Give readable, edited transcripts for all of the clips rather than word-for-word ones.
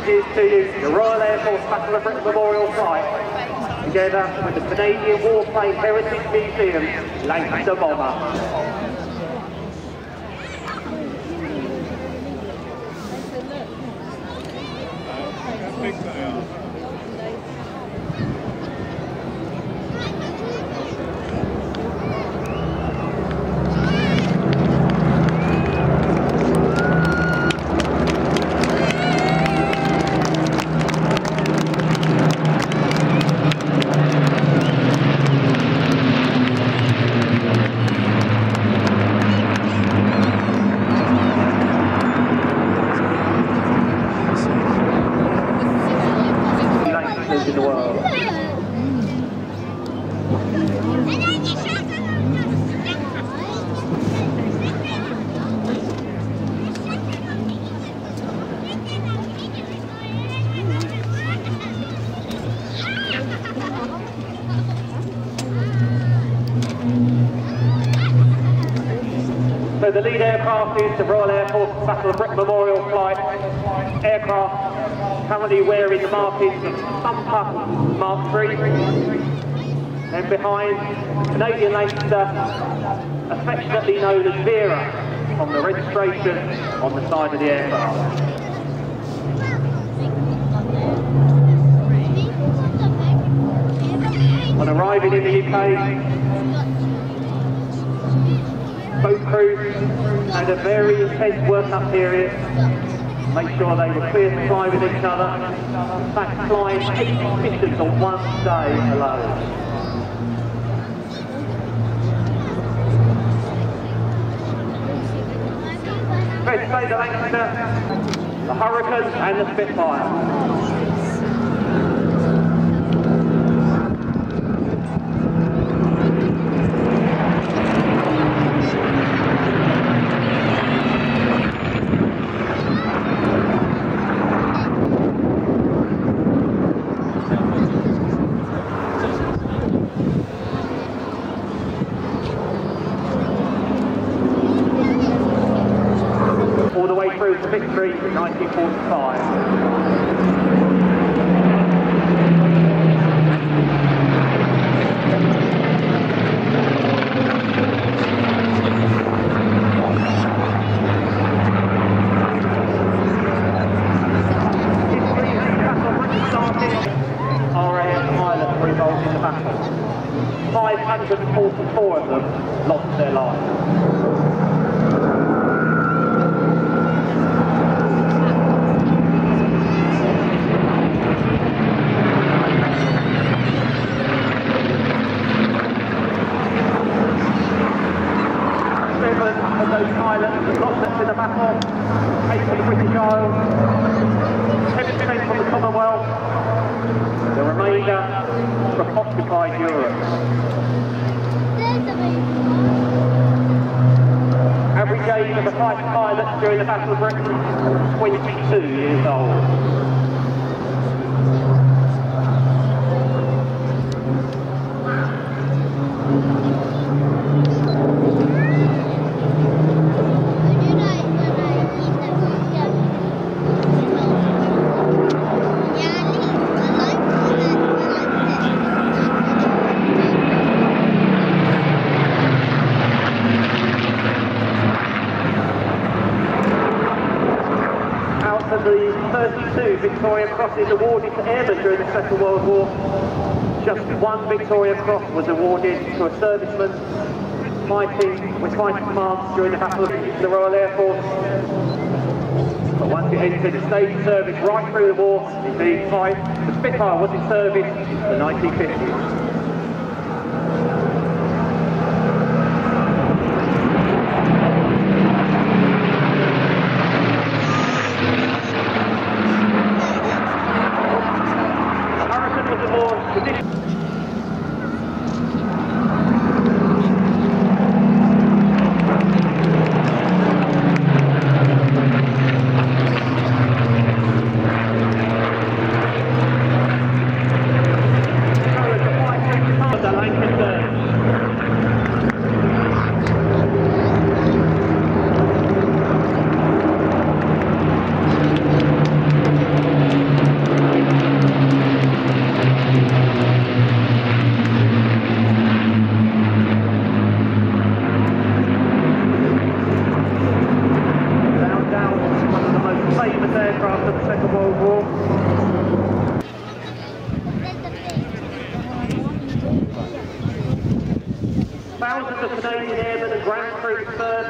introduce to you the Royal Air Force Battle of Britain Memorial Site, together with the Canadian Warplane Heritage Museum, Lancaster Bomber. So the lead aircraft is the Royal Air Force Battle of Britain Memorial Flight aircraft, currently wearing the markings of Thumper Mark III. And behind, Canadian Lancaster, affectionately known as Vera, on the registration on the side of the aircraft. On arriving in the UK, both crews had a very intense work-up period, make sure they were clear to fly with each other. In fact, flying 80 missions on one day alone. Let's say the Lancaster, the Hurricane and the Spitfire. All the way through to victory in 1945. RAF pilots were involved in the battle. 544 of them lost their lives. Of those pilots lost in the battle, 8 from the British Isles, 10% from the Commonwealth, the remainder from occupied Europe. Average age of the fighter pilots during the Battle of Britain was 22 years old. The 32 Victoria Crosses awarded to airmen during the Second World War. Just one Victoria Cross was awarded to a serviceman fighting with fighting commands during the Battle of the Royal Air Force. But once it entered the stage service right through the war, indeed the Spitfire was in service in the 1950s.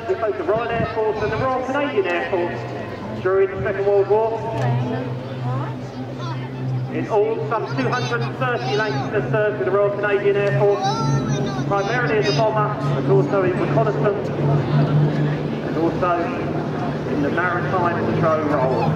with both the Royal Air Force and the Royal Canadian Air Force during the Second World War. In all, some 230 Lancasters served with the Royal Canadian Air Force, primarily as a bomber, but also in reconnaissance, and also in the maritime patrol role.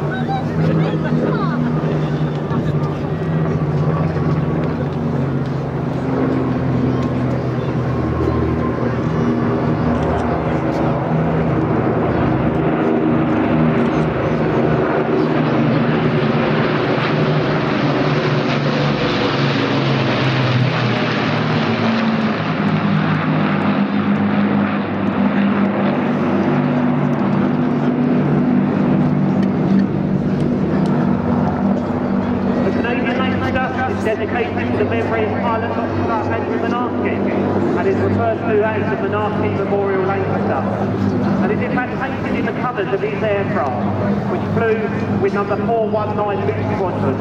Dedicated to the memory of pilot officer Andrew Menarski, and is referred to as the Menarski Memorial Lancaster, and is in fact painted in the colours of his aircraft, which flew with number 419 Mixed Squadron.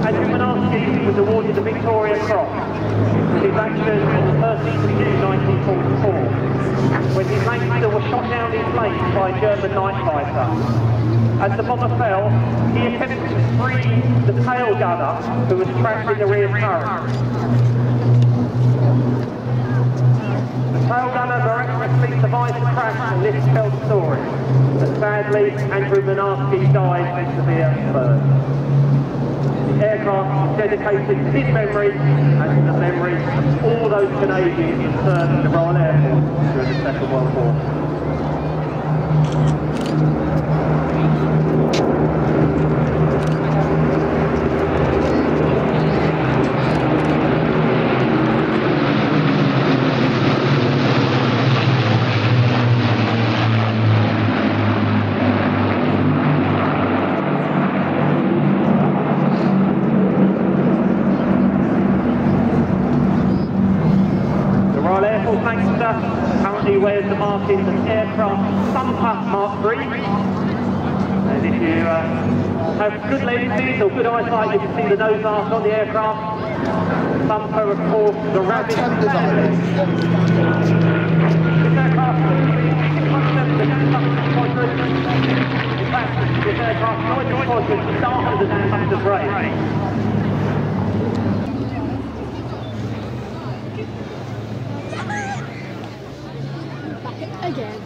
Andrew Menarski was awarded the Victoria Cross for his action on the 13th of June 1944, when his Lancaster was shot down in flames by a German night fighter. As the bomber fell, he attempted to free the tail gunner who was trapped in the rear turret. The tail gunner miraculously survived the crash, and this tells the story. But sadly, Andrew Menarski died with severe burns. The aircraft is dedicated to his memory and to the memory of all those Canadians who served in the Royal Air Force during the Second World War. Currently wears the markings of aircraft Sumter Mark III, and if you have good lenses or good eyesight, you can see the nose arc on the aircraft. Sumter, of course, the Rabbit family. This aircraft in fact, this aircraft joined the squadron started as Sumter Brave. Again.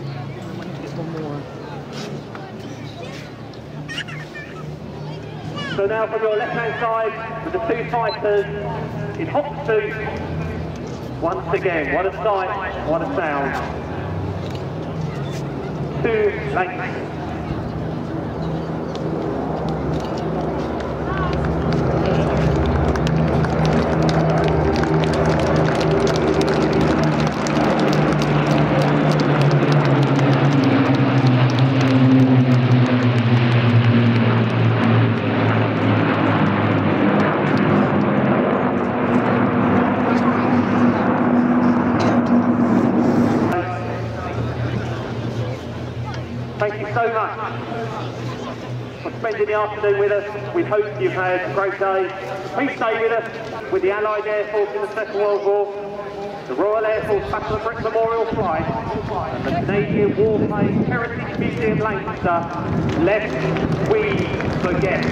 So now from your left-hand side, with the two fighters in hot pursuit, once again, what a sight, what a sound. Two Lancasters. Thank you so much for spending the afternoon with us. We hope you've had a great day. Please stay with us with the Allied Air Force in the Second World War, the Royal Air Force Battle of Britain Memorial Flight, and the Canadian Warplane Heritage Museum Lancaster, lest we forget.